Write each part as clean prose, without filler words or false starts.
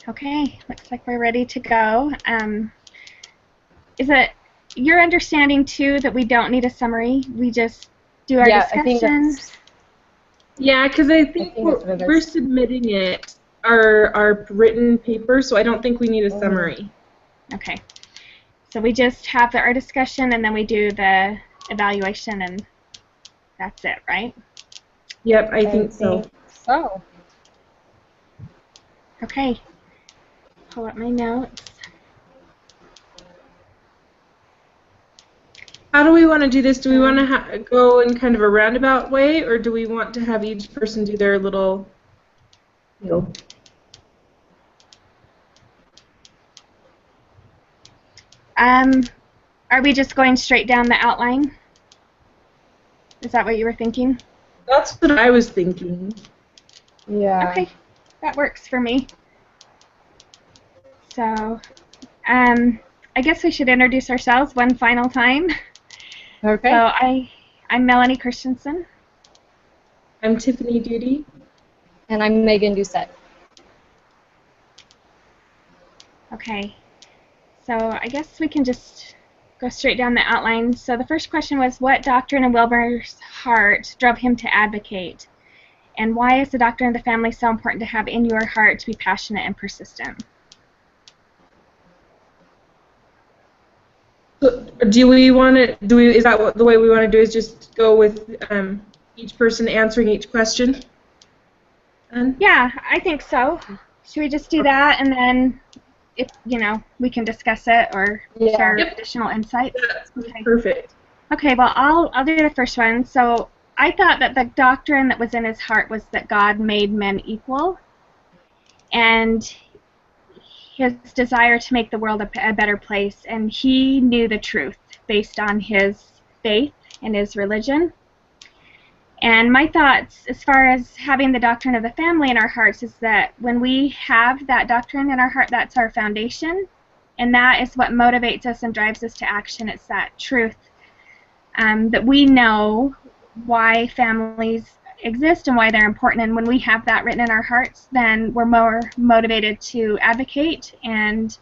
Okay, looks like we're ready to go. Is it your understanding too that we don't need a summary? We just do our Yeah, I think discussion? that's, Yeah, because I think that's what it we're is. submitting it our written paper, so I don't think we need a summary. Okay. So we just have our discussion and then we do the evaluation and that's it, right? Yep, I think so. So, Okay. Pull up my notes. How do we want to do this? Do we want to go in kind of a roundabout way, or do we want to have each person do their little deal? Are we just going straight down the outline? Is that what you were thinking? That's what I was thinking. yeah. Okay, that works for me. So, I guess we should introduce ourselves one final time. Okay. So I'm Melanie Christensen. I'm Tiffany Duty. And I'm Megan Doucette. Okay, so I guess we can just go straight down the outline. So the first question was, what doctrine in Wilbur's heart drove him to advocate? And why is the doctrine of the family so important to have in your heart to be passionate and persistent? So, do we want to? Is that what the way we want to do? Is just go with each person answering each question? Yeah, I think so. Should we just do that, and then, if we can discuss it or share additional insights? That's perfect. Okay. Well, I'll do the first one. So I thought that the doctrine that was in his heart was that God made men equal, and his desire to make the world a better place, and he knew the truth based on his faith and his religion. And my thoughts as far as having the doctrine of the family in our hearts is that when we have that doctrine in our heart, that's our foundation, and that is what motivates us and drives us to action. It's that truth that we know why families exist and why they're important, and when we have that written in our hearts, then we're more motivated to advocate and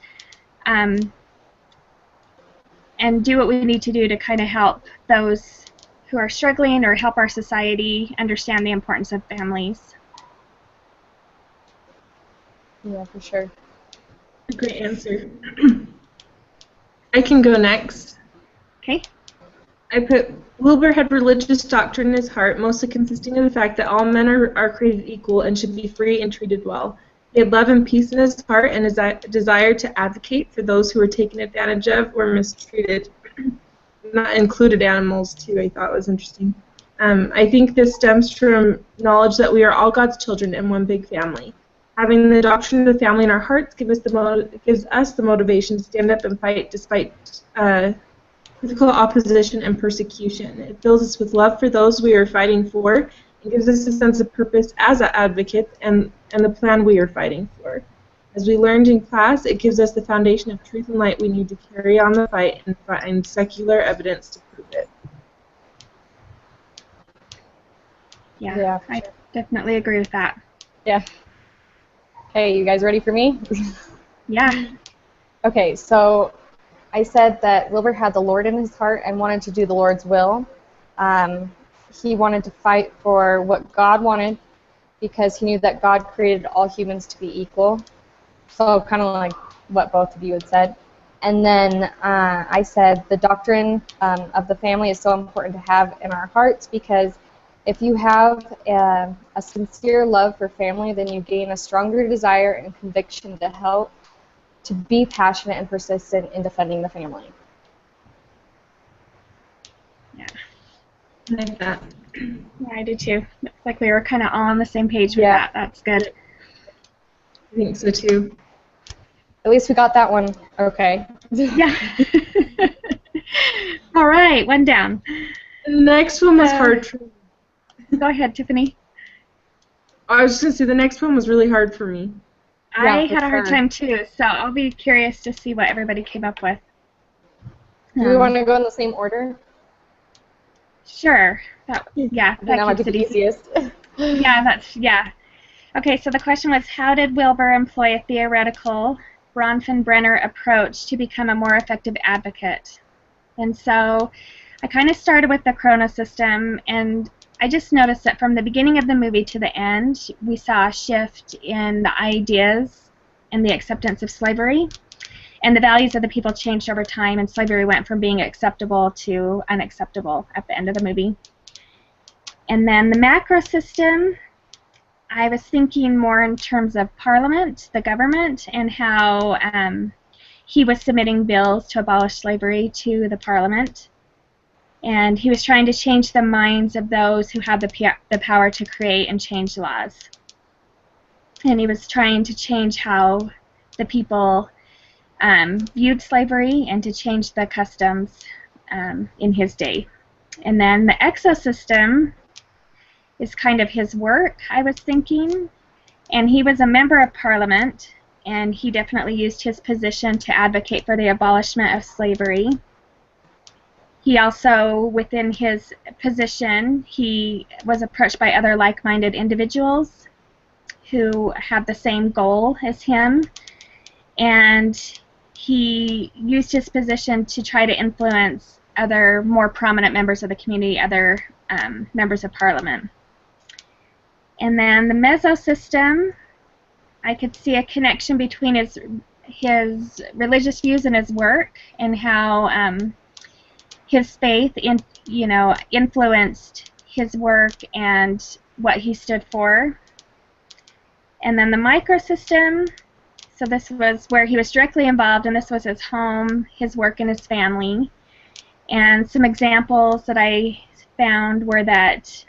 do what we need to do to kind of help those who are struggling or help our society understand the importance of families. Yeah, for sure. Great answer. I can go next. Okay. I put, Wilbur had religious doctrine in his heart, mostly consisting of the fact that all men are created equal and should be free and treated well. He had love and peace in his heart and a desire to advocate for those who were taken advantage of or mistreated. Not included animals, too, I thought was interesting. I think this stems from knowledge that we are all God's children in one big family. Having the doctrine of the family in our hearts gives us the motivation to stand up and fight despite physical opposition and persecution. It fills us with love for those we are fighting for and gives us a sense of purpose as advocates and the plan we are fighting for. As we learned in class, it gives us the foundation of truth and light we need to carry on the fight and find secular evidence to prove it. Yeah, I definitely agree with that. Yeah. Okay, you guys ready for me? Yeah. Okay, so I said that Wilbur had the Lord in his heart and wanted to do the Lord's will. He wanted to fight for what God wanted because he knew that God created all humans to be equal. So kind of like what both of you had said. And then I said the doctrine of the family is so important to have in our hearts because if you have a sincere love for family, then you gain a stronger desire and conviction to help, to be passionate and persistent in defending the family. Yeah. I like that. Yeah, I do too. Looks like we were kind of all on the same page with that. That's good. I think so too. At least we got that one okay. Yeah. All right, one down. The next one was hard for me. Go ahead, Tiffany. I was just going to say the next one was really hard for me. I had a hard time too, so I'll be curious to see what everybody came up with. Do we want to go in the same order? Sure. That keeps it easiest. Yeah, Okay, so the question was, how did Wilbur employ a theoretical Bronfenbrenner approach to become a more effective advocate? And so I kind of started with the Chrono system, and I just noticed that from the beginning of the movie to the end, we saw a shift in the ideas and the acceptance of slavery. And the values of the people changed over time, and slavery went from being acceptable to unacceptable at the end of the movie. And then the macro system, I was thinking more in terms of Parliament, the government, and how he was submitting bills to abolish slavery to the Parliament. And he was trying to change the minds of those who had the power to create and change laws. And he was trying to change how the people viewed slavery and to change the customs in his day. And then the exosystem is kind of his work, I was thinking. And he was a member of Parliament, and he definitely used his position to advocate for the abolishment of slavery. He also, within his position, he was approached by other like-minded individuals who had the same goal as him, and he used his position to try to influence other more prominent members of the community, other members of Parliament. And then the mesosystem, I could see a connection between his religious views and his work, and how his faith influenced his work and what he stood for. And then the microsystem, so this was where he was directly involved, and this was his home, his work, and his family. And some examples that I found were that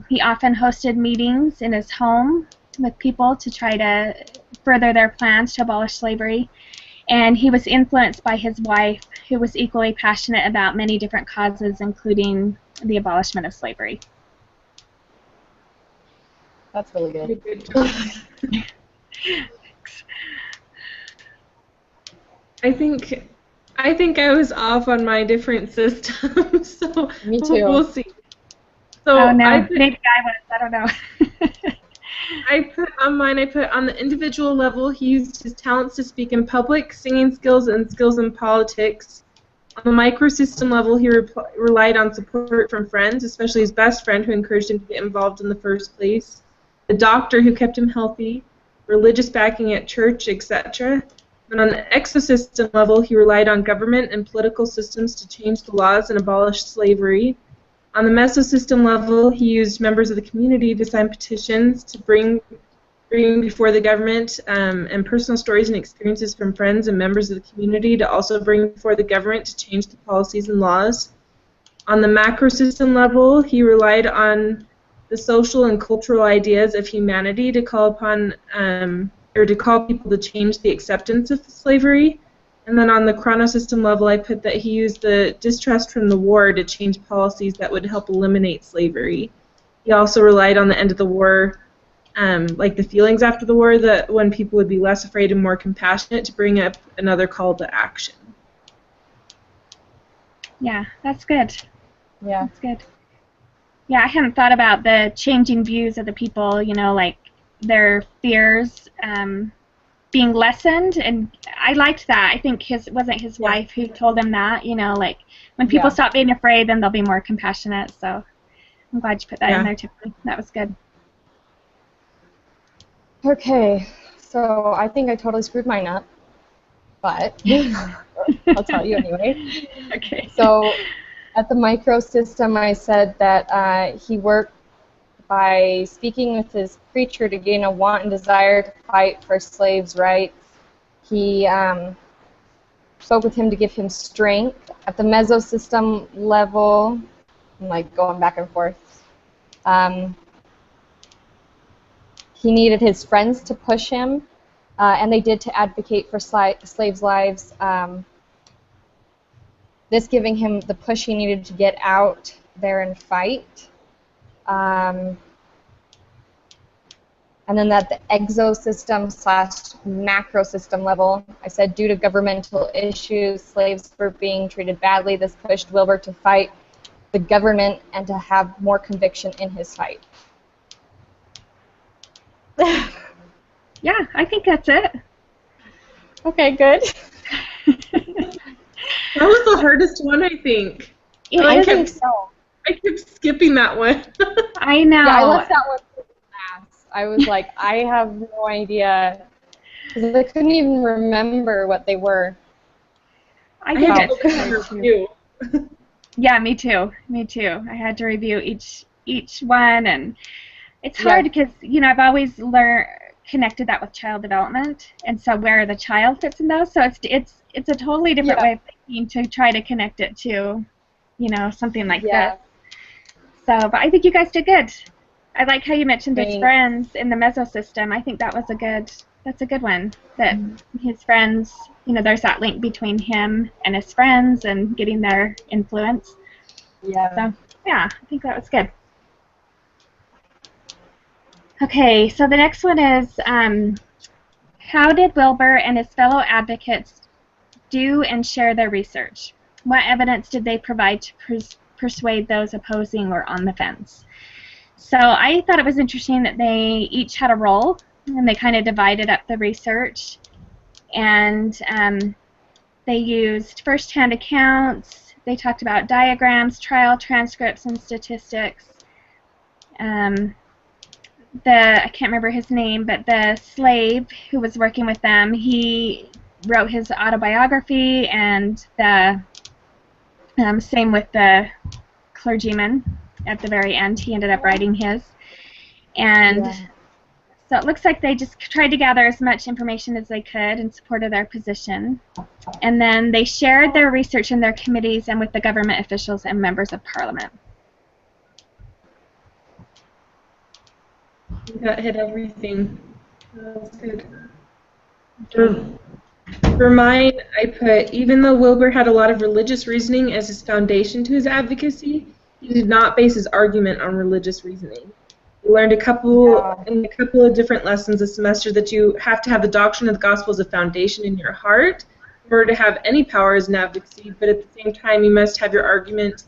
he often hosted meetings in his home with people to try to further their plans to abolish slavery. And he was influenced by his wife, who was equally passionate about many different causes, including the abolishment of slavery. That's really good. Good job. I think I was off on my different systems, so Me too. we'll see. So Oh no, maybe I was. I don't know. I put on the individual level, he used his talents to speak in public, singing skills, and skills in politics. On the microsystem level, he relied on support from friends, especially his best friend who encouraged him to get involved in the first place, the doctor who kept him healthy, religious backing at church, etc. And on the exosystem level, he relied on government and political systems to change the laws and abolish slavery. On the mesosystem level, he used members of the community to sign petitions to bring before the government and personal stories and experiences from friends and members of the community to also bring before the government to change the policies and laws. On the macrosystem level, he relied on the social and cultural ideas of humanity to call upon or to call people to change the acceptance of slavery. And then on the chronosystem level, I put that he used the distrust from the war to change policies that would help eliminate slavery. He also relied on the end of the war, like the feelings after the war, that when people would be less afraid and more compassionate, to bring up another call to action. Yeah, that's good. Yeah. That's good. Yeah, I hadn't thought about the changing views of the people, like their fears being lessened, and I liked that. I think wasn't his wife who told him that, like when people stop being afraid, then they'll be more compassionate. So I'm glad you put that in there, Tiffany. That was good. Okay, so I think I totally screwed mine up, but I'll tell you anyway. Okay. So at the microsystem, I said that he worked by speaking with his preacher to gain a want and desire to fight for slaves' rights. He spoke with him to give him strength. At the mesosystem level, I'm like going back and forth. He needed his friends to push him, and they did, to advocate for slaves' lives. This giving him the push he needed to get out there and fight. And then at the exosystem/macrosystem level, I said due to governmental issues, slaves were being treated badly. This pushed Wilbur to fight the government and to have more conviction in his fight. Yeah, I think that's it. Okay, good. That was the hardest one, I think. I I think kept so. I kept skipping that one. I know. Yeah, I left that one for last. I was like, I have no idea. Because I couldn't even remember what they were. I I think had to it's go back hard and too. review. Yeah, me too. Me too. I had to review each one, and it's hard Yeah. because I've always connected that with child development, and so where the child fits in those. So it's a totally different Yeah. way of thinking to try to connect it to something like this. Yeah. So, but I think you guys did good. I like how you mentioned his Thanks. friends in the mesosystem. I think that's a good one. That his friends, there's that link between him and his friends and getting their influence. Yeah. So, yeah, I think that was good. Okay, so the next one is how did Wilbur and his fellow advocates do and share their research? What evidence did they provide to persuade those opposing or on the fence? So I thought it was interesting that they each had a role and they kind of divided up the research, and they used first-hand accounts. They talked about diagrams, trial transcripts, and statistics. I can't remember his name, but the slave who was working with them, he wrote his autobiography, and the same with the clergyman at the very end. He ended up writing his. And Yeah. so it looks like they just tried to gather as much information as they could in support of their position. And then they shared their research in their committees and with the government officials and members of parliament. That hit everything. That was good. For mine, I put, even though Wilbur had a lot of religious reasoning as his foundation to his advocacy, he did not base his argument on religious reasoning. We learned in a couple of different lessons this semester that you have to have the doctrine of the gospel as a foundation in your heart in order to have any power as an advocacy, but at the same time you must have your argument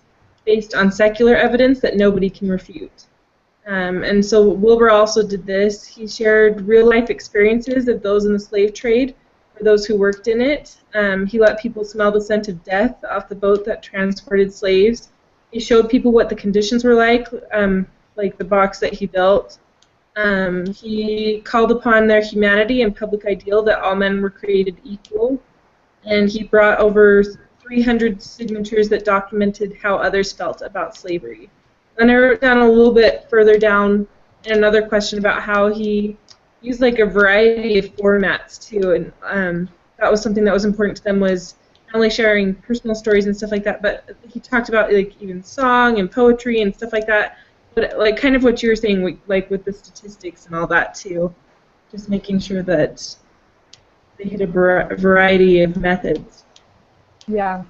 based on secular evidence that nobody can refute. And so Wilbur also did this. He shared real-life experiences of those in the slave trade, or those who worked in it. He let people smell the scent of death off the boat that transported slaves. He showed people what the conditions were like the box that he built. He called upon their humanity and public ideal that all men were created equal. And he brought over 300 signatures that documented how others felt about slavery. And I wrote down a little bit further down another question about how he used like a variety of formats too, and that was something that was important to them, was not only sharing personal stories and stuff like that, but he talked about like even song and poetry and stuff like that, but like kind of what you were saying, like with the statistics and all that too, just making sure that they hit a variety of methods. Yeah.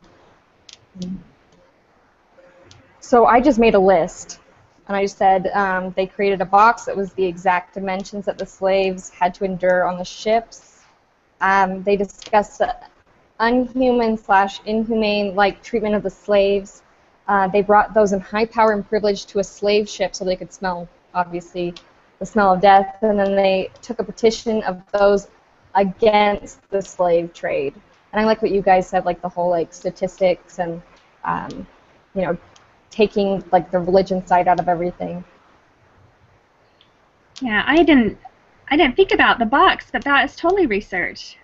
So I just made a list, and I just said they created a box that was the exact dimensions that the slaves had to endure on the ships. They discussed the unhuman/inhumane treatment of the slaves. They brought those in high power and privilege to a slave ship so they could smell, obviously, the smell of death, and then they took a petition of those against the slave trade. And I like what you guys said, like the whole statistics and taking the religion side out of everything. Yeah, I didn't think about the box, but that is totally research.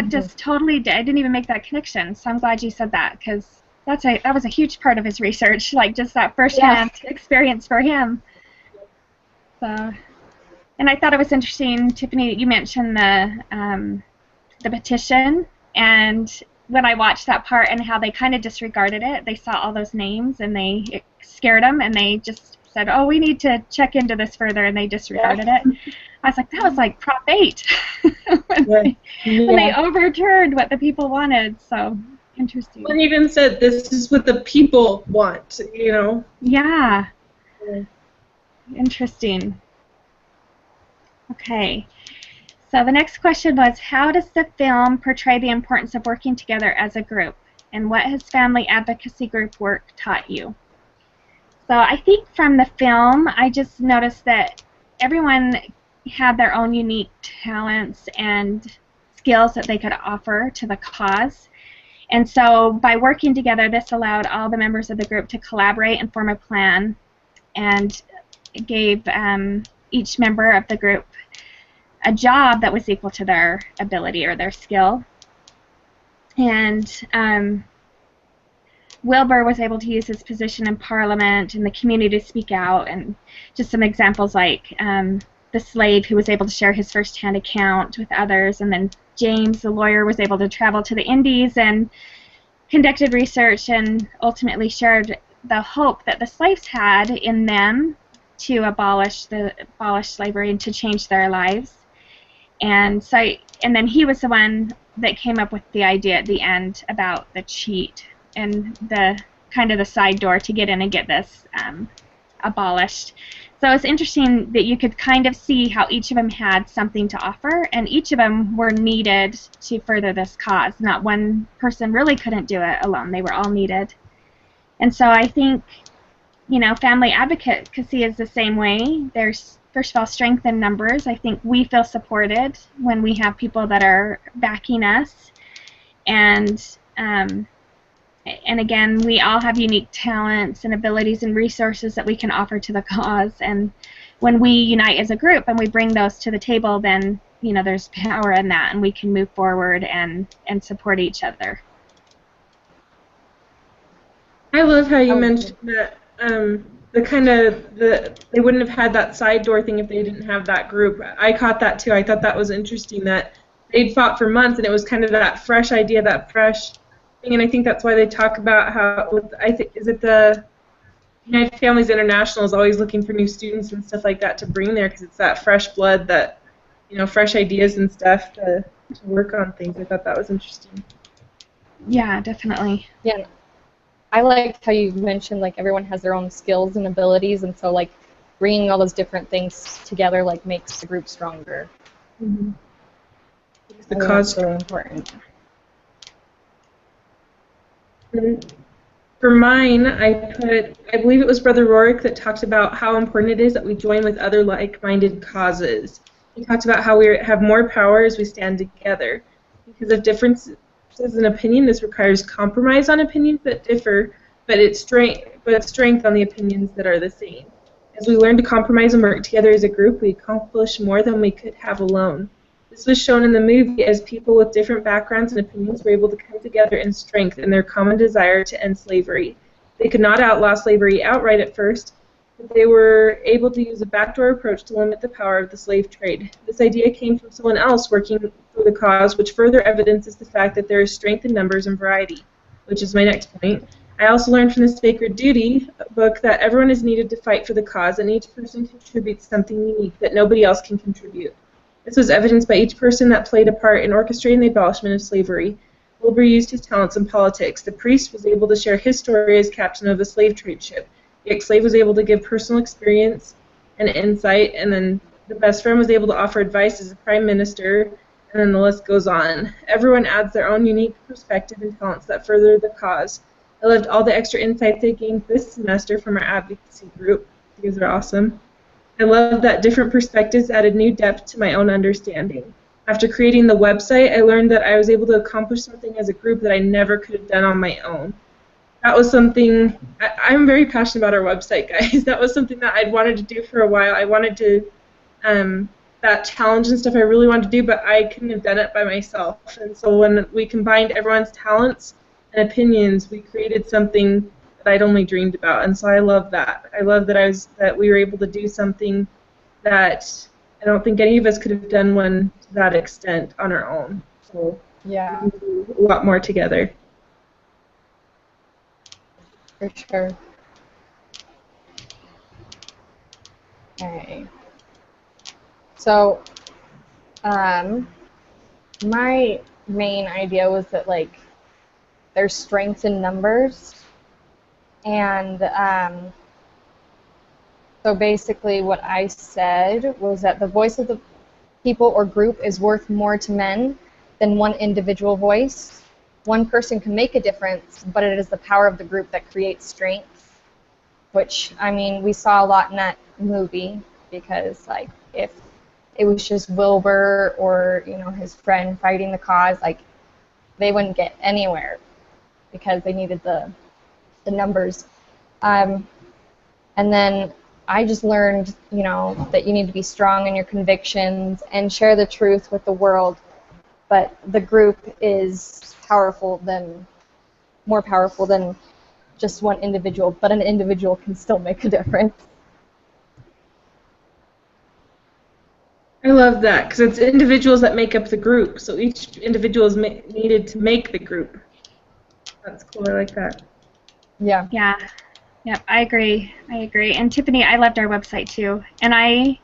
Just totally I didn't even make that connection. So I'm glad you said that, because that was a huge part of his research, like just that firsthand experience for him. So, and I thought it was interesting, Tiffany, that you mentioned the petition, and when I watched that part and how they kind of disregarded it, they saw all those names and it scared them, and they just said, "Oh, we need to check into this further," and they disregarded it. I was like, that was like Prop 8 when they overturned what the people wanted. So interesting. One even said, "This is what the people want," Yeah. Interesting. Okay. So the next question was, how does the film portray the importance of working together as a group, and what has family advocacy group work taught you? So I think from the film, I just noticed that everyone had their own unique talents and skills that they could offer to the cause. And so by working together, this allowed all the members of the group to collaborate and form a plan, and gave each member of the group a job that was equal to their ability or their skill. And Wilbur was able to use his position in Parliament and the community to speak out, and just some examples like the slave who was able to share his first-hand account with others, and then James, the lawyer, was able to travel to the Indies and conducted research and ultimately shared the hope that the slaves had in them to abolish slavery and to change their lives. And then he was the one that came up with the idea at the end about the cheat and the kind of the side door to get in and get this abolished. So it's interesting that you could kind of see how each of them had something to offer, and each of them were needed to further this cause. Not one person really couldn't do it alone. They were all needed. And so I think, family advocacy is the same way. There's, first of all, strength in numbers. I think we feel supported when we have people that are backing us. And again, we all have unique talents and abilities and resources that we can offer to the cause. And when we unite as a group and we bring those to the table, then there's power in that, and we can move forward and support each other. I love how you mentioned that they wouldn't have had that side door thing if they didn't have that group. I caught that too. I thought that was interesting that they'd fought for months, and it was kind of that fresh idea, that fresh thing. And I think that's why they talk about how, is it the United Families International is always looking for new students and stuff like that to bring there, because it's that fresh blood, that fresh ideas and stuff to work on things. I thought that was interesting. Yeah, definitely. Yeah. I liked how you mentioned everyone has their own skills and abilities, and so bringing all those different things together makes the group stronger. Mm-hmm. The cause is really important. For mine, I believe it was Brother Rorick that talked about how important it is that we join with other like-minded causes. He talked about how we have more power as we stand together. Because of differences in opinion, this requires compromise on opinions that differ, but it's strength on the opinions that are the same. As we learn to compromise and work together as a group, we accomplish more than we could have alone. This was shown in the movie as people with different backgrounds and opinions were able to come together in strength in their common desire to end slavery. They could not outlaw slavery outright at first, but they were able to use a backdoor approach to limit the power of the slave trade. This idea came from someone else working for the cause, which further evidences the fact that there is strength in numbers and variety, which is my next point. I also learned from the Sacred Duty book that everyone is needed to fight for the cause, and each person contributes something unique that nobody else can contribute. This was evidenced by each person that played a part in orchestrating the abolishment of slavery. Wilbur used his talents in politics. The priest was able to share his story as captain of a slave trade ship. The ex-slave was able to give personal experience and insight, and then the best friend was able to offer advice as a prime minister, and then the list goes on. Everyone adds their own unique perspective and talents that further the cause. I loved all the extra insights they gained this semester from our advocacy group. You guys are awesome. I love that different perspectives added new depth to my own understanding. After creating the website, I learned that I was able to accomplish something as a group that I never could have done on my own. That was something, I'm very passionate about our website, guys. That was something that I'd wanted to do for a while. I wanted to, that challenge and stuff I really wanted to do, but I couldn't have done it by myself. And so when we combined everyone's talents and opinions, we created something that I'd only dreamed about, and so I love that. I love that we were able to do something that I don't think any of us could have done to that extent on our own. So yeah, we can do a lot more together. For sure. Okay. So, my main idea was that there's strength in numbers. And so basically what I said was that the voice of the people or group is worth more to men than one individual voice. One person can make a difference, but it is the power of the group that creates strength, which, I mean, we saw a lot in that movie, because if it was just Wilbur or, you know, his friend fighting the cause, like, they wouldn't get anywhere because they needed the numbers. And then I just learned, you know, that you need to be strong in your convictions and share the truth with the world. But the group is more powerful than just one individual, but an individual can still make a difference. I love that because it's individuals that make up the group. So each individual is needed to make the group. That's cool. I like that. Yeah. Yeah. Yep, I agree. And Tiffany, I loved our website too. And I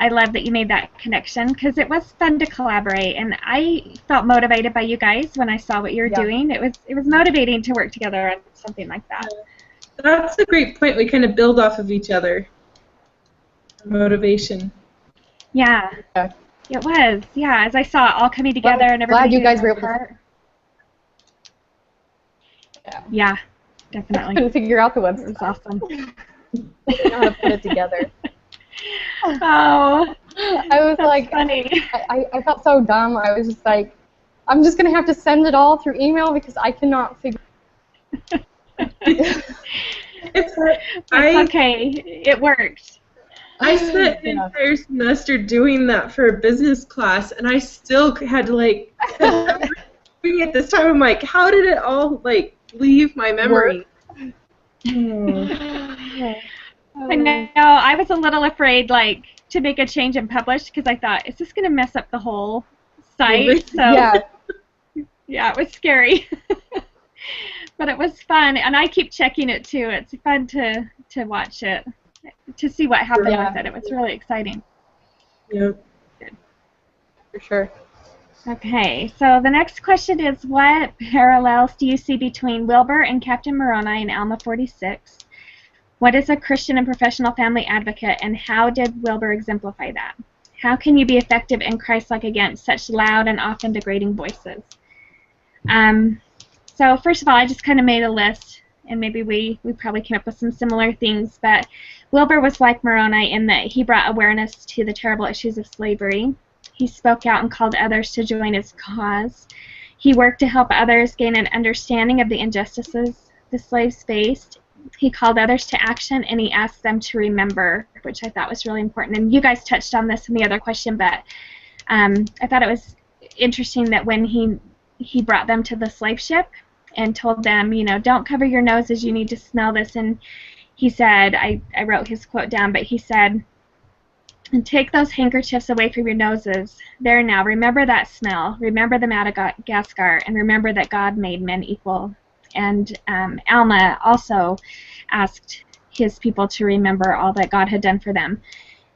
love that you made that connection because it was fun to collaborate, and I felt motivated by you guys when I saw what you were doing. It was motivating to work together on something like that. That's a great point. We kind of build off of each other. Motivation. Yeah. It was. Yeah, as I saw it all coming together and everybody. Glad you guys were able to. Yeah, definitely. I couldn't figure out the website. It was awesome. I didn't know how to put it together. Oh, I was like, funny. I felt so dumb. I was just like, I'm just going to have to send it all through email because I cannot figure It's okay. It worked. I spent an entire semester doing that for a business class, and I still had to, like, doing it this time. I'm like, how did it all, like, leave my memory? I know. I was a little afraid, like, to make a change and publish because I thought, is this going to mess up the whole site? So, yeah, it was scary. But it was fun, and I keep checking it too. It's fun to watch it, to see what happened with it. It was really exciting. Yeah. Good. For sure. Okay, so the next question is, what parallels do you see between Wilbur and Captain Moroni in Alma 46? What is a Christian and professional family advocate, and how did Wilbur exemplify that? How can you be effective and Christ-like against such loud and often degrading voices? So first of all, I just kind of made a list, and maybe we probably came up with some similar things, but Wilbur was like Moroni in that he brought awareness to the terrible issues of slavery. He spoke out and called others to join his cause. He worked to help others gain an understanding of the injustices the slaves faced. He called others to action, and he asked them to remember, which I thought was really important. And you guys touched on this in the other question, but I thought it was interesting that when he brought them to the slave ship and told them, you know, don't cover your noses, you need to smell this. And he said, I wrote his quote down, but he said, and take those handkerchiefs away from your noses. There now, remember that smell, remember the Madagascar, and remember that God made men equal. And Alma also asked his people to remember all that God had done for them.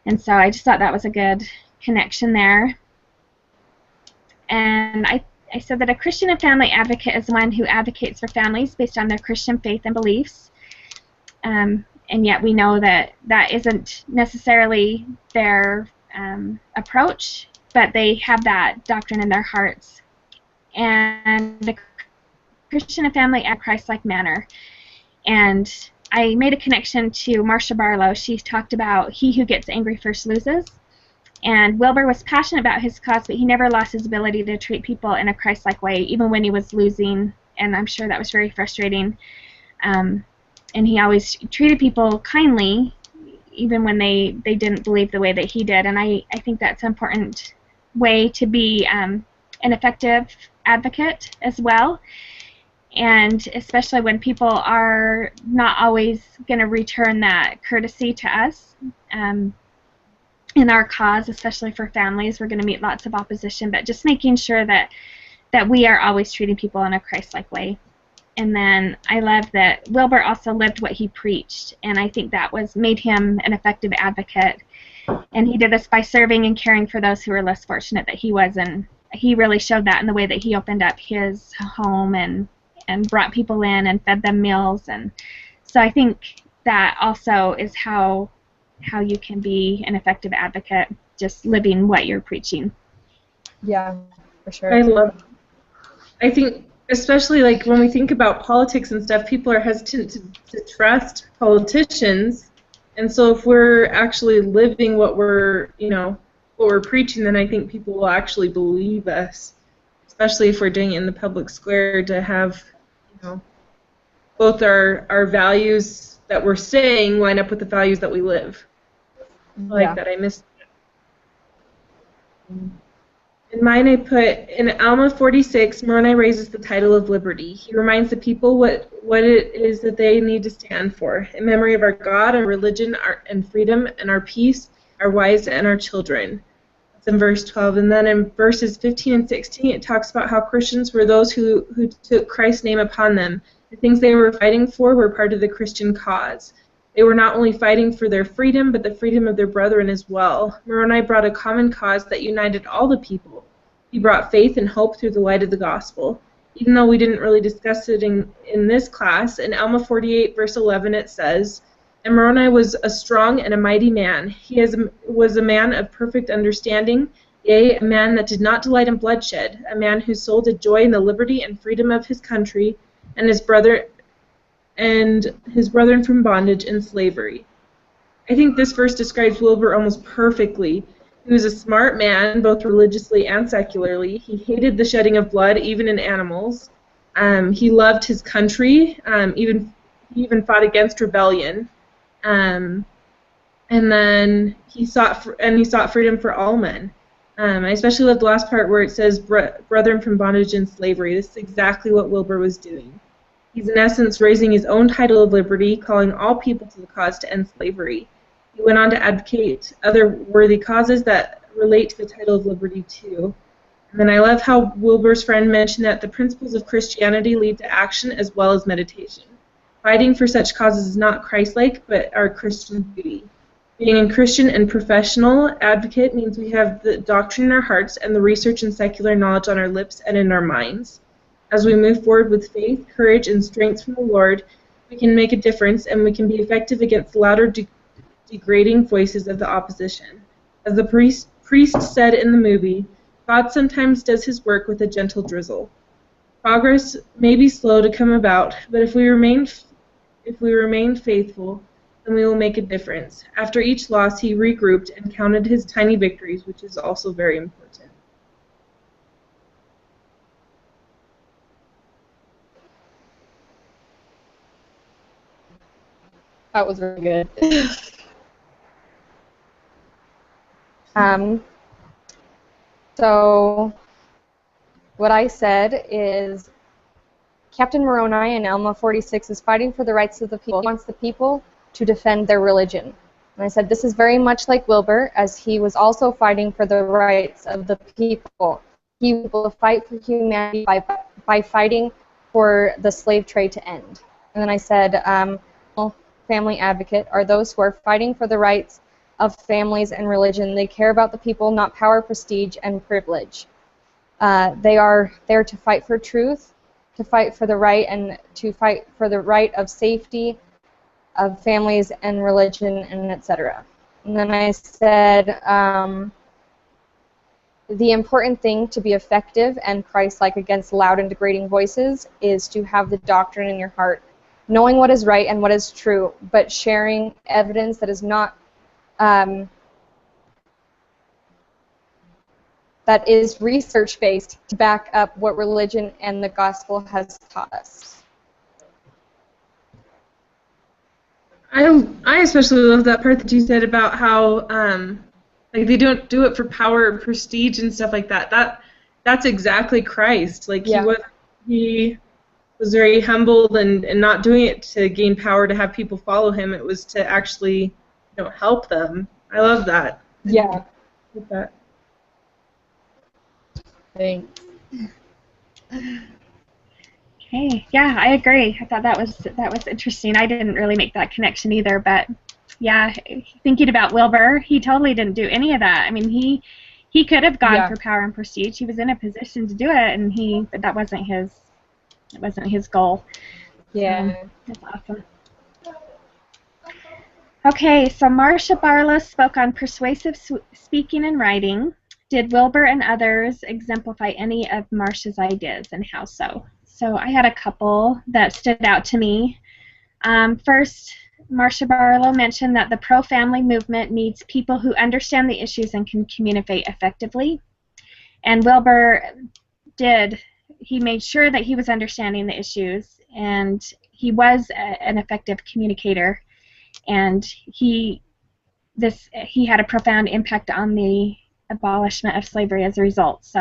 And so I just thought that was a good connection there. And I said that a Christian and family advocate is one who advocates for families based on their Christian faith and beliefs. And yet we know that that isn't necessarily their approach, but they have that doctrine in their hearts. And the Christian and family at Christ-like manner. And I made a connection to Marsha Barlow. She talked about he who gets angry first loses. And Wilbur was passionate about his cause, but he never lost his ability to treat people in a Christ-like way, even when he was losing, and I'm sure that was very frustrating. And he always treated people kindly, even when they didn't believe the way that he did. And I think that's an important way to be an effective advocate as well. And especially when people are not always going to return that courtesy to us. In our cause, especially for families, we're going to meet lots of opposition, but just making sure that we are always treating people in a Christ-like way. And then I love that Wilbur also lived what he preached, and I think that made him an effective advocate. And he did this by serving and caring for those who were less fortunate that he was, and he really showed that in the way that he opened up his home and brought people in and fed them meals. And so I think that also is how you can be an effective advocate, just living what you're preaching. Yeah, for sure. I love it. I think, especially like when we think about politics and stuff, people are hesitant to trust politicians. And so if we're actually living what we're what we're preaching, then I think people will actually believe us, especially if we're doing it in the public square, to have, both our values that we're saying line up with the values that we live. Like that, I missed. In mine, I put, in Alma 46, Moroni raises the title of liberty. He reminds the people what it is that they need to stand for, in memory of our God, our religion, and freedom, and our peace, our wives, and our children. That's in verse 12. And then in verses 15 and 16, it talks about how Christians were those who took Christ's name upon them. The things they were fighting for were part of the Christian cause. They were not only fighting for their freedom, but the freedom of their brethren as well. Moroni brought a common cause that united all the people. He brought faith and hope through the light of the gospel. Even though we didn't really discuss it in this class, in Alma 48, verse 11, it says, "And Moroni was a strong and a mighty man. He was a man of perfect understanding, yea, a man that did not delight in bloodshed, a man whose soul did joy in the liberty and freedom of his country, and his brethren from bondage and slavery." I think this verse describes Wilbur almost perfectly. He was a smart man, both religiously and secularly. He hated the shedding of blood, even in animals. He loved his country. He even fought against rebellion. And then he sought freedom for all men. I especially love the last part where it says, "Brethren from bondage and slavery." This is exactly what Wilbur was doing. He's in essence raising his own title of liberty, calling all people to the cause to end slavery. He went on to advocate other worthy causes that relate to the title of liberty too. And then I love how Wilbur's friend mentioned that the principles of Christianity lead to action as well as meditation. Fighting for such causes is not Christ-like, but our Christian duty. Being a Christian and professional advocate means we have the doctrine in our hearts and the research and secular knowledge on our lips and in our minds. As we move forward with faith, courage, and strength from the Lord, we can make a difference and we can be effective against louder, degrading voices of the opposition. As the priest said in the movie, God sometimes does his work with a gentle drizzle. Progress may be slow to come about, but if we remain faithful, then we will make a difference. After each loss, he regrouped and counted his tiny victories, which is also very important. That was really good. So what I said is Captain Moroni in Alma 46 is fighting for the rights of the people. He wants the people to defend their religion. And I said this is very much like Wilbur, as he was also fighting for the rights of the people. He will fight for humanity by fighting for the slave trade to end. And then I said family advocate are those who are fighting for the rights of families and religion. They care about the people, not power, prestige, and privilege. They are there to fight for truth, to fight for the right, and to fight for the right of safety of families and religion, and etc. And then I said the important thing to be effective and Christ-like against loud and degrading voices is to have the doctrine in your heart, knowing what is right and what is true, but sharing evidence that is not that is research-based to back up what religion and the gospel has taught us. I especially love that part that you said about how like they don't do it for power or prestige and stuff like that. That's exactly Christ. Like he was very humbled and not doing it to gain power to have people follow him. It was to actually help them. I love that. Yeah. With that. Thanks. Okay. Yeah, I agree. I thought that was interesting. I didn't really make that connection either, but yeah, thinking about Wilbur, he totally didn't do any of that. I mean, he could have gone for power and prestige. He was in a position to do it, and but that wasn't his goal. Yeah. That's awesome. Okay, so Marcia Barla spoke on persuasive speaking and writing. Did Wilbur and others exemplify any of Marcia's ideas, and how so? So I had a couple that stood out to me. First, Marcia Barlow mentioned that the pro-family movement needs people who understand the issues and can communicate effectively. And Wilbur did. He made sure that he was understanding the issues, and he was an effective communicator. And he had a profound impact on the abolishment of slavery as a result. So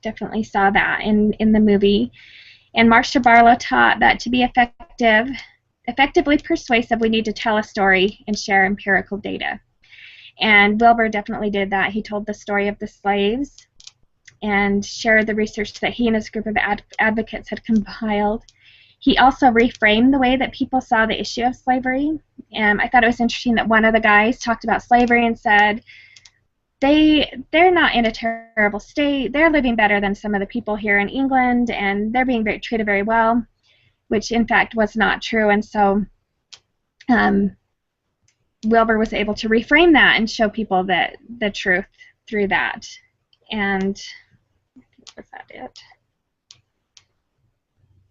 definitely saw that in the movie. And Marcia Barlow taught that to be effectively persuasive, we need to tell a story and share empirical data. And Wilbur definitely did that. He told the story of the slaves and shared the research that he and his group of advocates had compiled. He also reframed the way that people saw the issue of slavery. I thought it was interesting that one of the guys talked about slavery and said, they're not in a terrible state. They're living better than some of the people here in England, and they're being treated very well, which in fact was not true. And so Wilbur was able to reframe that and show people the truth through that. And was that it?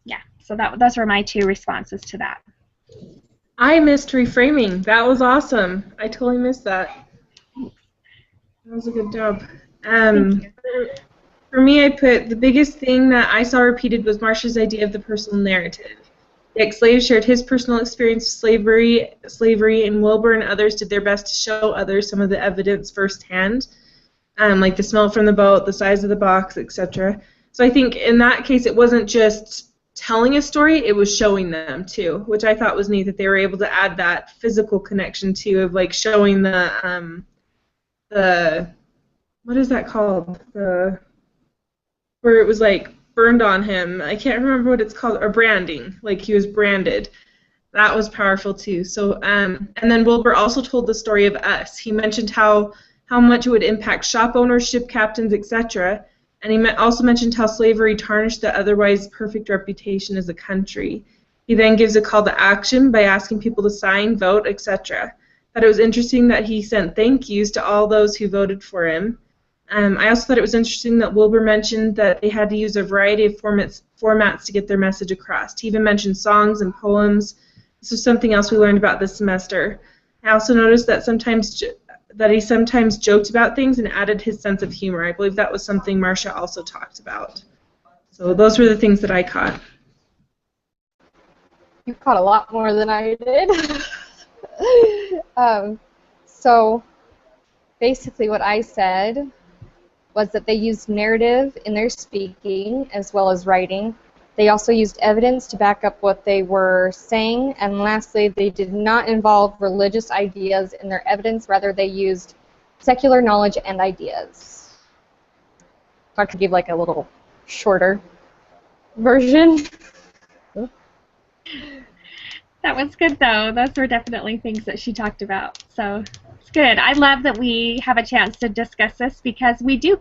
Yeah, so those were my two responses to that. I missed reframing. That was awesome. I totally missed that. That was a good job. For me, I put the biggest thing that I saw repeated was Marcia's idea of the personal narrative. The ex-slave shared his personal experience with slavery, and Wilbur and others did their best to show others some of the evidence firsthand, like the smell from the boat, the size of the box, etc. So I think in that case, it wasn't just telling a story, it was showing them too, which I thought was neat that they were able to add that physical connection too, of like showing the what is that called? Where it was like burned on him. I can't remember what it's called, or branding, like he was branded. That was powerful too. So and then Wilbur also told the story of us. He mentioned how much it would impact shop owners, ship captains, etc. And he also mentioned how slavery tarnished the otherwise perfect reputation as a country. He then gives a call to action by asking people to sign, vote, etc. But it was interesting that he sent thank yous to all those who voted for him. I also thought it was interesting that Wilbur mentioned that they had to use a variety of formats to get their message across. He even mentioned songs and poems. This was something else we learned about this semester. I also noticed that he sometimes joked about things and added his sense of humor. I believe that was something Marcia also talked about. So those were the things that I caught. You caught a lot more than I did. So basically what I said was that they used narrative in their speaking as well as writing. They also used evidence to back up what they were saying, and lastly, they did not involve religious ideas in their evidence, rather they used secular knowledge and ideas. I could give like a little shorter version. That was good, though. Those were definitely things that she talked about. So it's good. I love that we have a chance to discuss this because we do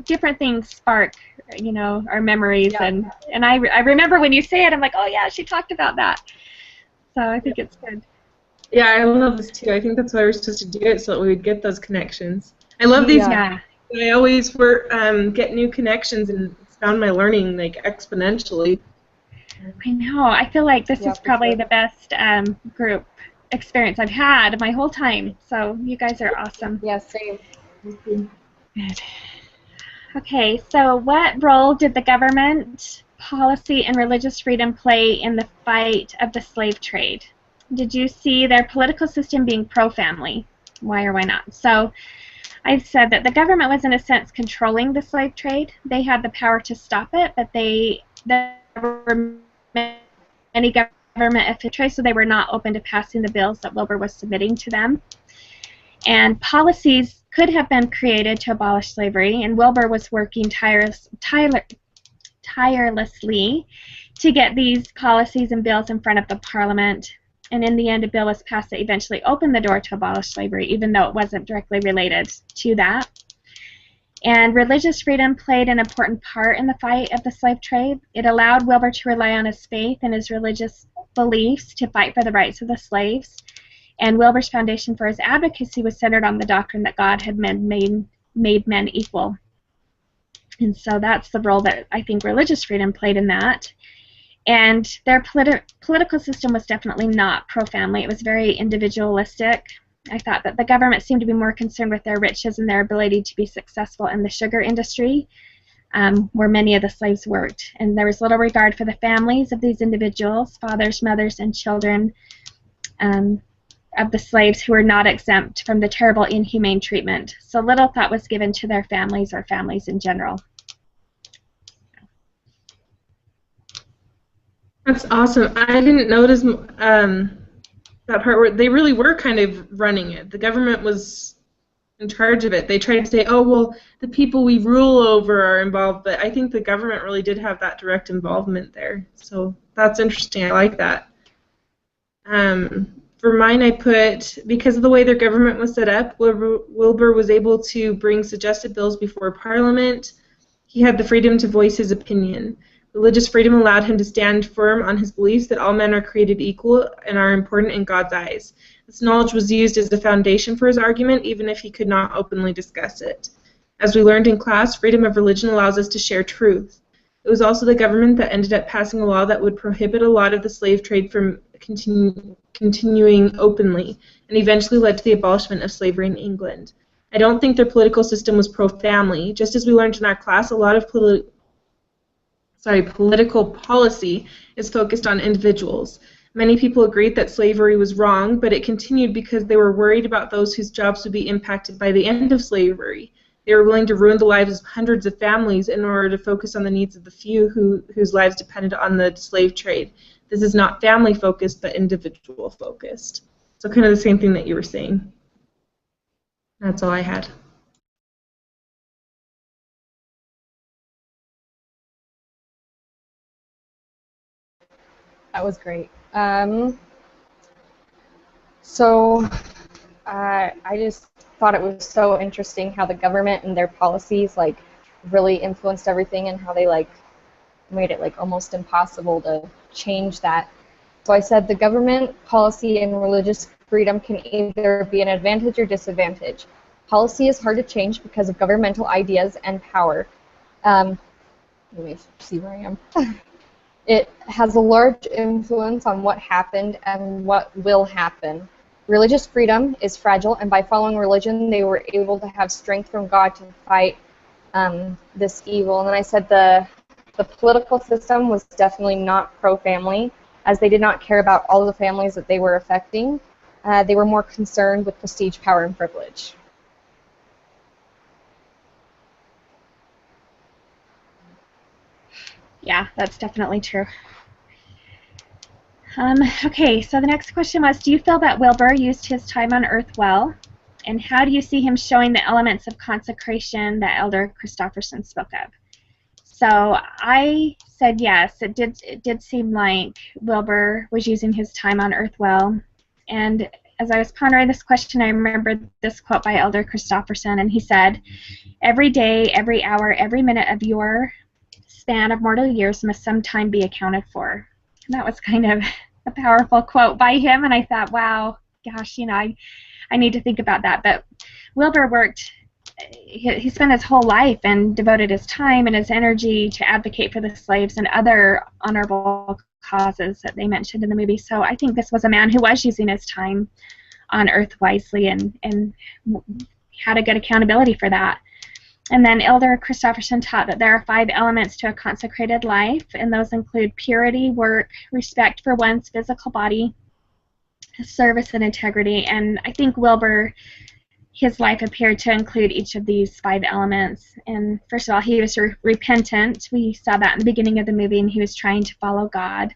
different things spark, our memories. Yeah. And I remember when you say it, I'm like, oh, yeah, she talked about that. So I think it's good. Yeah, I love this, too. I think that's why we're supposed to do it, so that we would get those connections. I love these. Yeah. I always get new connections and expand my learning, like, exponentially. I know. I feel like this is probably the best group experience I've had my whole time. So you guys are awesome. Yeah, same. Good. Okay, so what role did the government, policy, and religious freedom play in the fight of the slave trade? Did you see their political system being pro-family? Why or why not? So I've said that the government was, in a sense, controlling the slave trade. They had the power to stop it, but there were many government officials, so they were not open to passing the bills that Wilbur was submitting to them. And policies could have been created to abolish slavery, and Wilbur was working tirelessly to get these policies and bills in front of the Parliament. And in the end, a bill was passed that eventually opened the door to abolish slavery, even though it wasn't directly related to that. And religious freedom played an important part in the fight of the slave trade. It allowed Wilbur to rely on his faith and his religious beliefs to fight for the rights of the slaves. And Wilbur's foundation for his advocacy was centered on the doctrine that God had made men equal. And so that's the role that I think religious freedom played in that. And their political system was definitely not pro-family. It was very individualistic. I thought that the government seemed to be more concerned with their riches and their ability to be successful in the sugar industry, where many of the slaves worked. And there was little regard for the families of these individuals, fathers, mothers, and children of the slaves who were not exempt from the terrible inhumane treatment. So little thought was given to their families or families in general. That's awesome. I didn't notice that part where they really were kind of running it. The government was in charge of it. They tried to say, oh, well, the people we rule over are involved, but I think the government really did have that direct involvement there. So that's interesting. I like that. For mine, I put, because of the way their government was set up, Wilbur was able to bring suggested bills before Parliament. He had the freedom to voice his opinion. Religious freedom allowed him to stand firm on his beliefs that all men are created equal and are important in God's eyes. This knowledge was used as the foundation for his argument, even if he could not openly discuss it. As we learned in class, freedom of religion allows us to share truth. It was also the government that ended up passing a law that would prohibit a lot of the slave trade from continuing openly, and eventually led to the abolishment of slavery in England. I don't think their political system was pro-family. Just as we learned in our class, a lot of political policy is focused on individuals. Many people agreed that slavery was wrong, but it continued because they were worried about those whose jobs would be impacted by the end of slavery. They were willing to ruin the lives of hundreds of families in order to focus on the needs of the few whose lives depended on the slave trade. This is not family-focused, but individual-focused. So kind of the same thing that you were saying. That's all I had. That was great. So I just thought it was so interesting how the government and their policies like really influenced everything, and how they like made it like almost impossible to change that. So I said the government policy and religious freedom can either be an advantage or disadvantage. Policy is hard to change because of governmental ideas and power. Let me see where I am. It has a large influence on what happened and what will happen. Religious freedom is fragile, and by following religion, they were able to have strength from God to fight this evil. And then I said the political system was definitely not pro-family, as they did not care about all of the families that they were affecting. They were more concerned with prestige, power, and privilege. Yeah, that's definitely true. Okay, so the next question was, do you feel that Wilbur used his time on earth well? And how do you see him showing the elements of consecration that Elder Christofferson spoke of? So I said yes, it did seem like Wilbur was using his time on earth well. And as I was pondering this question, I remembered this quote by Elder Christofferson, and he said, "Every day, every hour, every minute of your span of mortal years must sometime be accounted for." And that was kind of a powerful quote by him, and I thought, wow, gosh, you know, I need to think about that. But Wilbur worked, he spent his whole life and devoted his time and his energy to advocate for the slaves and other honorable causes that they mentioned in the movie. So I think this was a man who was using his time on earth wisely and had a good accountability for that. And then Elder Christofferson taught that there are 5 elements to a consecrated life, and those include purity, work, respect for one's physical body, service, and integrity. And I think Wilbur, his life appeared to include each of these 5 elements. And first of all, he was repentant. We saw that in the beginning of the movie, and he was trying to follow God.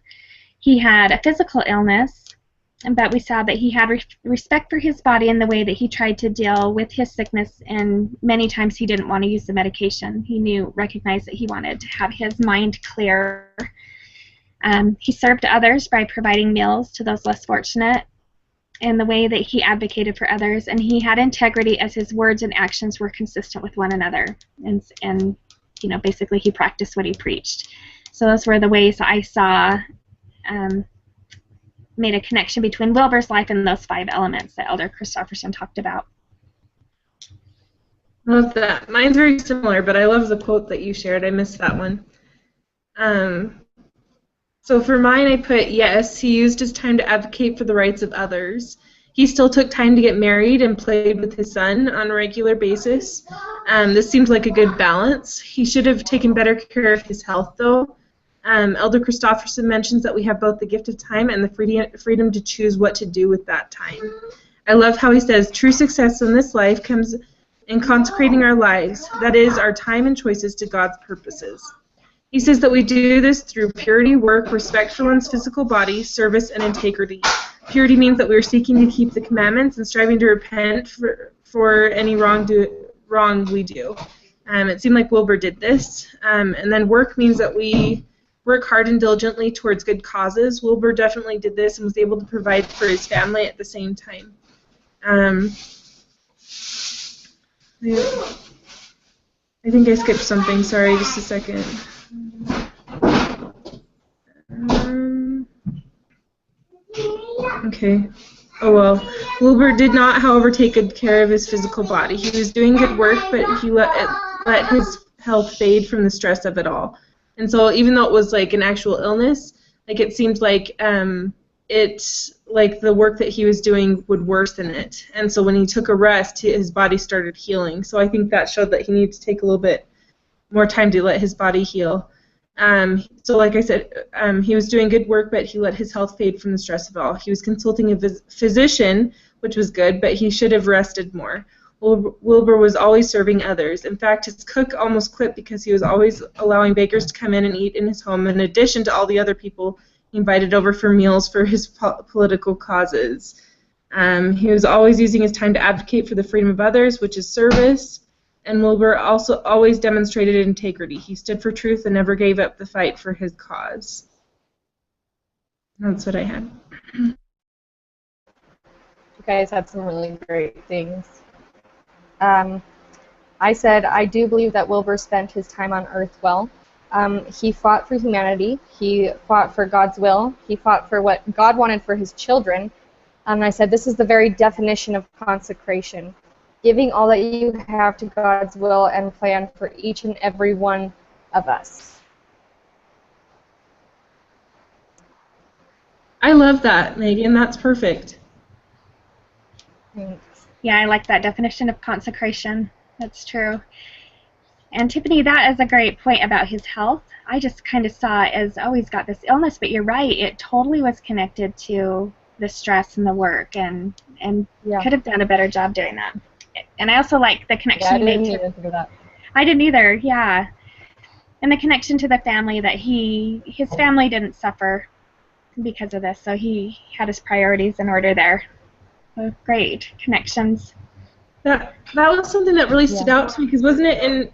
He had a physical illness, but we saw that he had respect for his body in the way that he tried to deal with his sickness, and many times he didn't want to use the medication. He recognized that he wanted to have his mind clear. He served others by providing meals to those less fortunate, and the way that he advocated for others, and he had integrity as his words and actions were consistent with one another, and you know, basically he practiced what he preached. So those were the ways I saw made a connection between Wilbur's life and those 5 elements that Elder Christofferson talked about. I love that. Mine's very similar, but I love the quote that you shared. I missed that one. So for mine, I put yes, he used his time to advocate for the rights of others. He still took time to get married and played with his son on a regular basis. This seems like a good balance. He should have taken better care of his health, though. Elder Christofferson mentions that we have both the gift of time and the freedom to choose what to do with that time. I love how he says, true success in this life comes in consecrating our lives, that is, our time and choices to God's purposes. He says that we do this through purity, work, respect for one's physical body, service, and integrity. Purity means that we are seeking to keep the commandments and striving to repent for any wrong we do. It seemed like Wilbur did this. And then work means that we work hard and diligently towards good causes. Wilbur definitely did this and was able to provide for his family at the same time. I think I skipped something. Sorry, just a second. Okay. Oh well. Wilbur did not, however, take good care of his physical body. He was doing good work, but he let his health fade from the stress of it all. And so, even though it was like an actual illness, like it seemed like like the work that he was doing would worsen it. And so, when he took a rest, his body started healing. So I think that showed that he needed to take a little bit more time to let his body heal. So like I said, he was doing good work, but he let his health fade from the stress of it all. He was consulting a physician, which was good, but he should have rested more. Wilbur was always serving others. In fact, his cook almost quit because he was always allowing bakers to come in and eat in his home, in addition to all the other people he invited over for meals for his political causes. He was always using his time to advocate for the freedom of others, which is service. And Wilbur also always demonstrated integrity. He stood for truth and never gave up the fight for his cause. That's what I had. You guys had some really great things. I said, I do believe that Wilbur spent his time on earth well. He fought for humanity. He fought for God's will. He fought for what God wanted for his children. And I said, this is the very definition of consecration. Giving all that you have to God's will and plan for each and every one of us. I love that, Megan. That's perfect. Thanks. Yeah, I like that definition of consecration. That's true. And Tiffany, that is a great point about his health. I just kind of saw it as, oh, he's got this illness, but you're right. It totally was connected to the stress and the work, and Yeah. could have done a better job doing that. And I also like the connection he made I didn't even think of that. I didn't either, yeah. And the connection to the family, that his family didn't suffer because of this, so he had his priorities in order there. So great connections. That was something that really stood out to me, because wasn't it in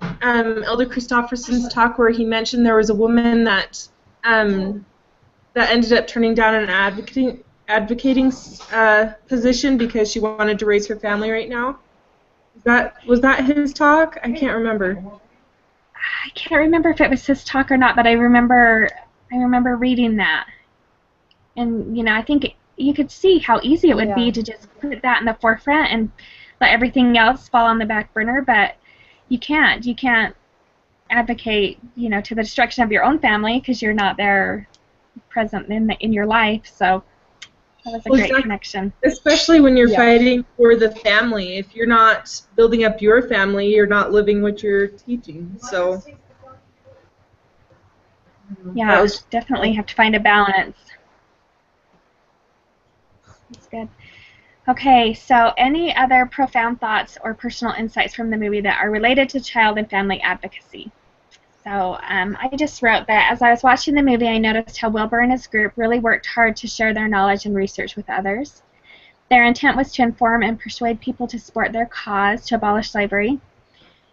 Elder Christofferson's talk where he mentioned there was a woman that ended up turning down an advocating position because she wanted to raise her family right now? Was that his talk? I can't remember. I can't remember if it was his talk or not, but I remember reading that. And I think you could see how easy it would be to just put that in the forefront and let everything else fall on the back burner, but you can't. You can't advocate, to the destruction of your own family because you're not there present in your life. So that was a great connection. Especially when you're fighting for the family. If you're not building up your family, you're not living what you're teaching. So yeah, definitely have to find a balance. That's good. Okay, so any other profound thoughts or personal insights from the movie that are related to child and family advocacy? So I just wrote that as I was watching the movie, I noticed how Wilbur and his group really worked hard to share their knowledge and research with others. Their intent was to inform and persuade people to support their cause to abolish slavery.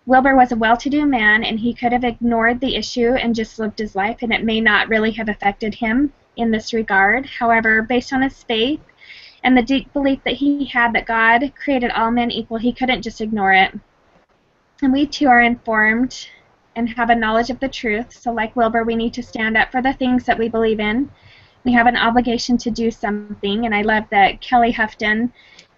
Wilbur was a well-to-do man, and he could have ignored the issue and just lived his life, and it may not really have affected him in this regard. However, based on his faith and the deep belief that he had that God created all men equal, he couldn't just ignore it. And we too are informed and have a knowledge of the truth. So like Wilbur, we need to stand up for the things that we believe in. We have an obligation to do something, and I love that Kelly Houghton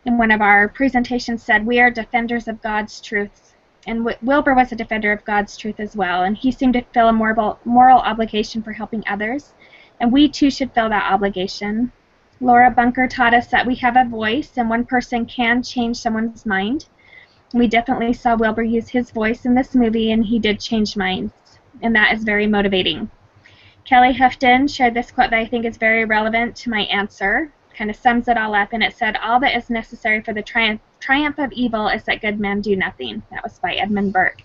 in one of our presentations said, we are defenders of God's truth. And Wilbur was a defender of God's truth as well, and he seemed to feel a moral obligation for helping others and we too should feel that obligation. Laura Bunker taught us that we have a voice, and one person can change someone's mind. We definitely saw Wilbur use his voice in this movie, and he did change minds, and that is very motivating. Kelly Houghton shared this quote that I think is very relevant to my answer. Kind of sums it all up, and it said, "All that is necessary for the triumph of evil is that good men do nothing." That was by Edmund Burke.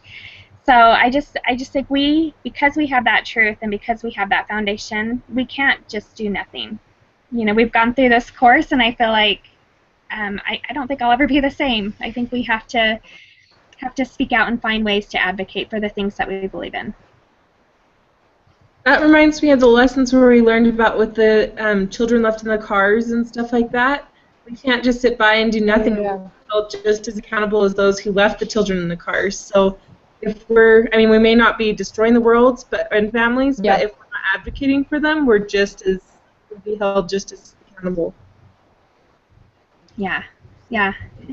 So I just think because we have that truth and because we have that foundation, we can't just do nothing. You know, we've gone through this course, and I feel like I don't think I'll ever be the same. I think we have to speak out and find ways to advocate for the things that we believe in. That reminds me of the lessons where we learned about with the children left in the cars and stuff like that. We can't just sit by and do nothing. Yeah. We're held just as accountable as those who left the children in the cars. So if we may not be destroying the world and families, Yeah. but if we're not advocating for them, we'll be held just as accountable. Yeah.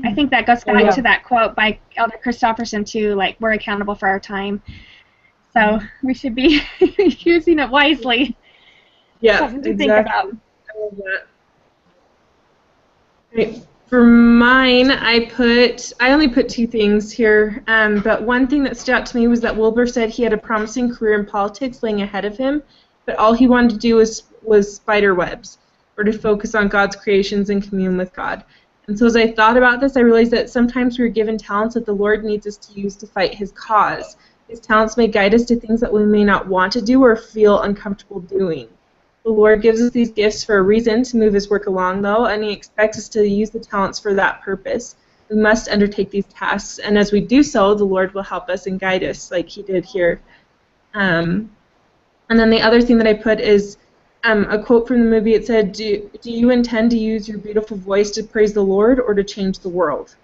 I think that goes back to that quote by Elder Christofferson too, like, we're accountable for our time. So we should be using it wisely. Yeah, Something to exactly. think about. I love that. Right. For mine, I only put 2 things here, but one thing that stood out to me was that Wilbur said he had a promising career in politics laying ahead of him, but all he wanted to do was spider webs, or to focus on God's creations and commune with God. And so as I thought about this, I realized that sometimes we're given talents that the Lord needs us to use to fight His cause. His talents may guide us to things that we may not want to do or feel uncomfortable doing. The Lord gives us these gifts for a reason, to move His work along, though, and He expects us to use the talents for that purpose. We must undertake these tasks, and as we do so, the Lord will help us and guide us, like He did here. And then the other thing that I put is a quote from the movie. It said, do you intend to use your beautiful voice to praise the Lord or to change the world?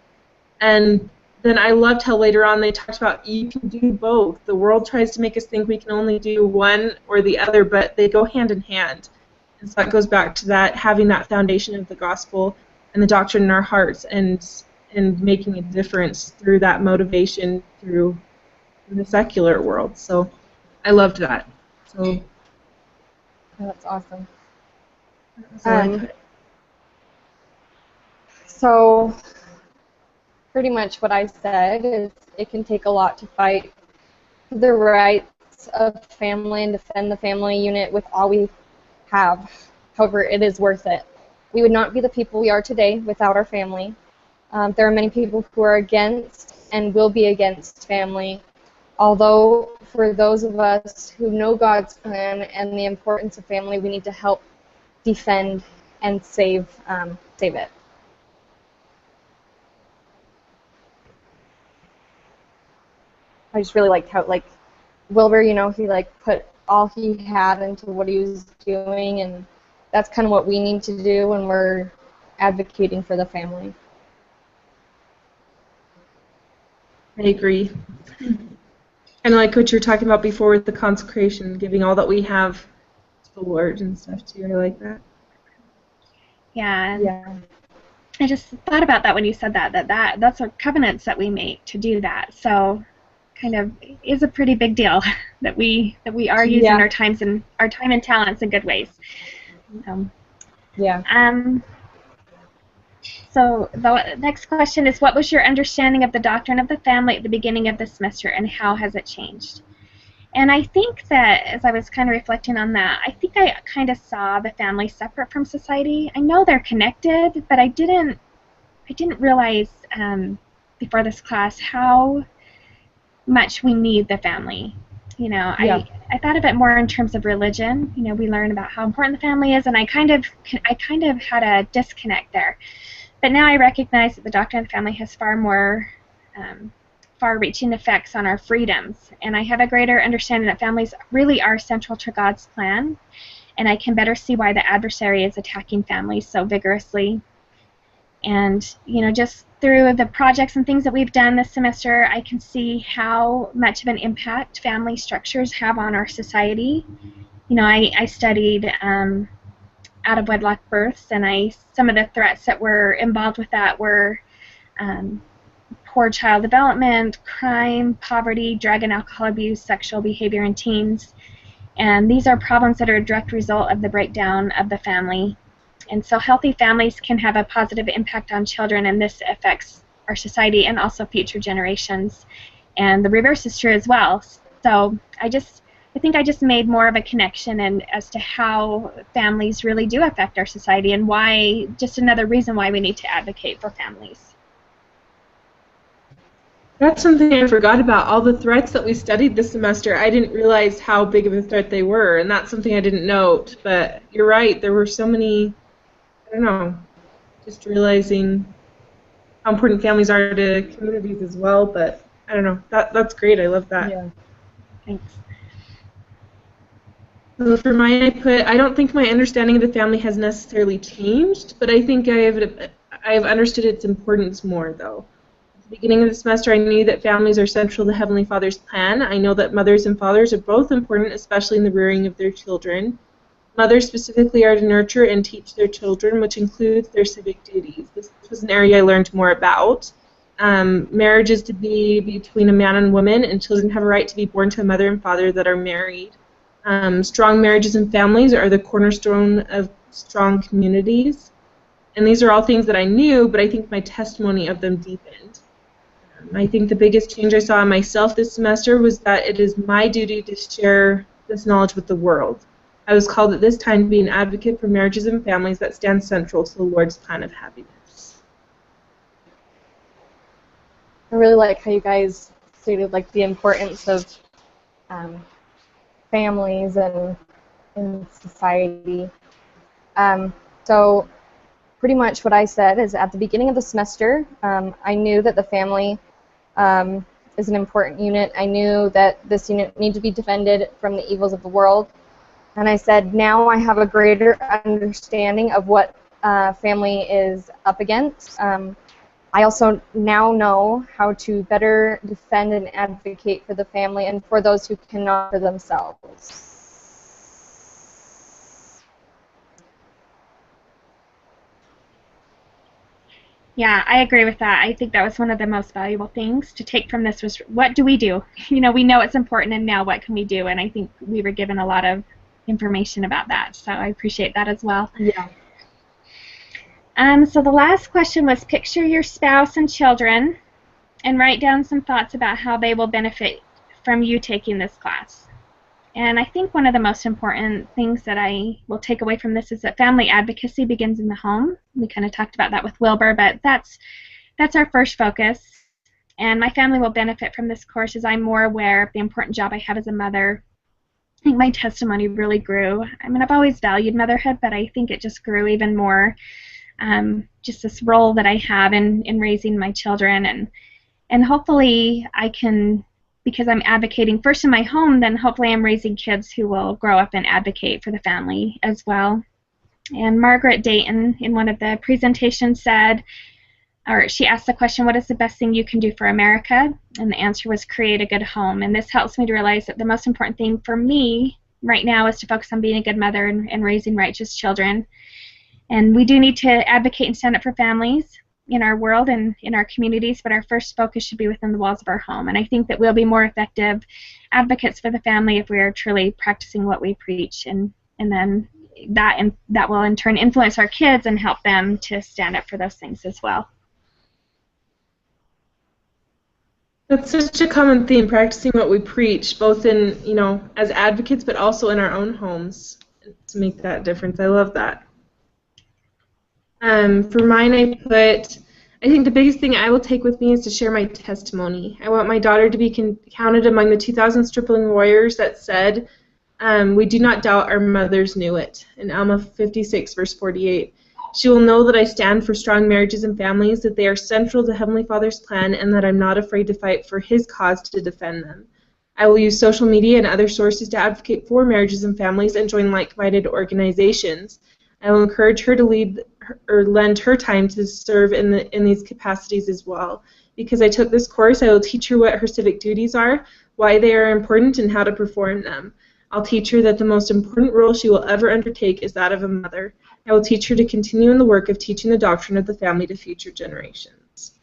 And then I loved how later on they talked about you can do both. The world tries to make us think we can only do one or the other, but they go hand in hand. And so that goes back to that, having that foundation of the gospel and the doctrine in our hearts, and making a difference through that motivation through the secular world. So I loved that. So That's awesome. that's all I put. So pretty much what I said is it can take a lot to fight for the rights of family and defend the family unit with all we have. However, it is worth it. We would not be the people we are today without our family. There are many people who are against and will be against family, although for those of us who know God's plan and the importance of family, we need to help defend and save it. I just really liked how, like, Wilbur, you know, he put all he had into what he was doing, and that's kind of what we need to do when we're advocating for the family. I agree. And like what you were talking about before with the consecration, giving all that we have to the Lord and stuff too. I like that. Yeah. I just thought about that when you said that's our covenants that we make to do that. So kind of is a pretty big deal that we are using our time and talents in good ways. So the next question is, what was your understanding of the doctrine of the family at the beginning of the semester, and how has it changed? And I think that as I was kind of reflecting on that, I think I kind of saw the family separate from society. I know they're connected, but I didn't realize before this class how much we need the family. You know, I thought of it more in terms of religion. You know, we learn about how important the family is, and I kind of had a disconnect there. But now I recognize that the doctrine of the family has far more far-reaching effects on our freedoms, and I have a greater understanding that families really are central to God's plan, and I can better see why the adversary is attacking families so vigorously. And, you know, just through the projects and things that we've done this semester, I can see how much of an impact family structures have on our society. You know, I studied out-of-wedlock births, and some of the threats that were involved with that were poor child development, crime, poverty, drug and alcohol abuse, sexual behavior in teens. And these are problems that are a direct result of the breakdown of the family. And so healthy families can have a positive impact on children, and this affects our society and also future generations. And the reverse is true as well. So I think I just made more of a connection and as to how families really do affect our society, and why, just another reason why we need to advocate for families. That's something I forgot about. All the threats that we studied this semester, I didn't realize how big of a threat they were, and that's something I didn't note. But you're right, there were so many, I don't know, just realizing how important families are to communities as well. But I don't know, that's great. I love that. Yeah. Thanks. So for mine, I don't think my understanding of the family has necessarily changed, but I think I've understood its importance more, though. At the beginning of the semester, I knew that families are central to Heavenly Father's plan. I know that mothers and fathers are both important, especially in the rearing of their children. Mothers specifically are to nurture and teach their children, which includes their civic duties. This was an area I learned more about. Marriage is to be between a man and woman, and children have a right to be born to a mother and father that are married. Strong marriages and families are the cornerstone of strong communities. And these are all things that I knew, but I think my testimony of them deepened. I think the biggest change I saw in myself this semester was that it is my duty to share this knowledge with the world. I was called at this time to be an advocate for marriages and families that stand central to the Lord's plan of happiness. I really like how you guys stated like the importance of families and in society. So pretty much what I said is at the beginning of the semester, I knew that the family is an important unit. I knew that this unit needed to be defended from the evils of the world. And I said, now I have a greater understanding of what family is up against. I also now know how to better defend and advocate for the family and for those who cannot for themselves. Yeah, I agree with that. I think that was one of the most valuable things to take from this was, what do we do? We know it's important, and now what can we do? And I think we were given a lot of information about that, so I appreciate that as well. Yeah. So the last question was, picture your spouse and children and write down some thoughts about how they will benefit from you taking this class. And I think one of the most important things that I will take away from this is that family advocacy begins in the home. We kind of talked about that with Wilbur, but that's our first focus. And my family will benefit from this course as I'm more aware of the important job I have as a mother. I think my testimony really grew. I mean, I've always valued motherhood, but I think it just grew even more. Just this role that I have in raising my children, and hopefully I can, because I'm advocating first in my home, then hopefully I'm raising kids who will grow up and advocate for the family as well. And Margaret Dayton in one of the presentations said, or she asked the question, what is the best thing you can do for America? And the answer was create a good home. And this helps me to realize that the most important thing for me right now is to focus on being a good mother and raising righteous children. And we do need to advocate and stand up for families in our world and in our communities, but our first focus should be within the walls of our home. And I think that we'll be more effective advocates for the family if we are truly practicing what we preach, and then that will in turn influence our kids and help them to stand up for those things as well. That's such a common theme, practicing what we preach, both in, as advocates, but also in our own homes to make that difference. I love that. For mine, I think the biggest thing I will take with me is to share my testimony. I want my daughter to be counted among the 2,000 stripling warriors that said, we do not doubt our mothers knew it, in Alma 56, verse 48. She will know that I stand for strong marriages and families, that they are central to Heavenly Father's plan, and that I'm not afraid to fight for His cause to defend them. I will use social media and other sources to advocate for marriages and families and join like-minded organizations. I will encourage her to lead or lend her time to serve in these capacities as well. Because I took this course, I will teach her what her civic duties are, why they are important, and how to perform them. I'll teach her that the most important role she will ever undertake is that of a mother. I will teach her to continue in the work of teaching the doctrine of the family to future generations.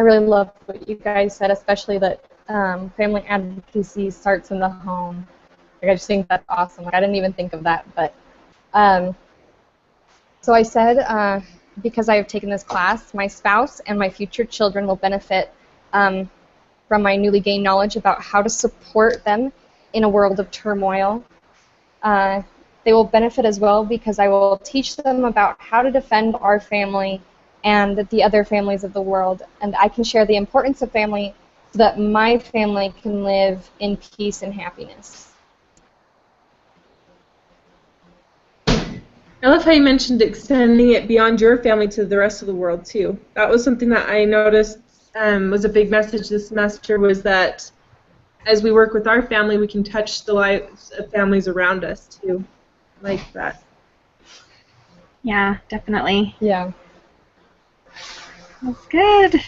I really love what you guys said, especially that family advocacy starts in the home. Like, I just think that's awesome. Like, I didn't even think of that, but so I said, because I have taken this class, my spouse and my future children will benefit from my newly gained knowledge about how to support them in a world of turmoil. They will benefit as well because I will teach them about how to defend our family and the other families of the world, and I can share the importance of family so that my family can live in peace and happiness. I love how you mentioned extending it beyond your family to the rest of the world, too. That was something that I noticed was a big message this semester, was that as we work with our family, we can touch the lives of families around us, too. I like that. Yeah, definitely. Yeah. That's good.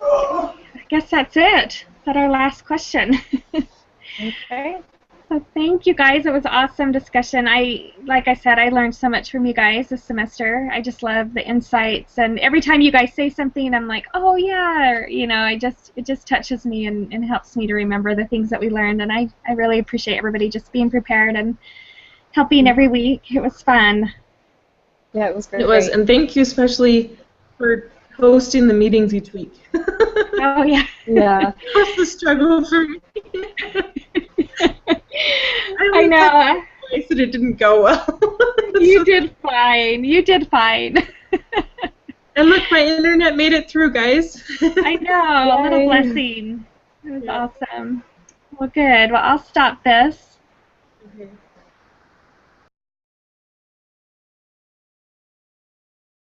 I guess that's it. Is that our last question? Okay. So thank you guys. It was an awesome discussion. Like I said, I learned so much from you guys this semester. I just love the insights, and every time you guys say something, I'm like, oh yeah, or, you know, it just touches me and helps me to remember the things that we learned. And I really appreciate everybody just being prepared and helping every week. It was fun. Yeah, it was great. It was, and thank you especially for hosting the meetings each week. Oh yeah. Yeah. That's the struggle for me. I know. I said it didn't go well. You did fine. You did fine. And look, my internet made it through, guys. I know. A little Yay. blessing. It was awesome. Well, good. Well, I'll stop this. Okay.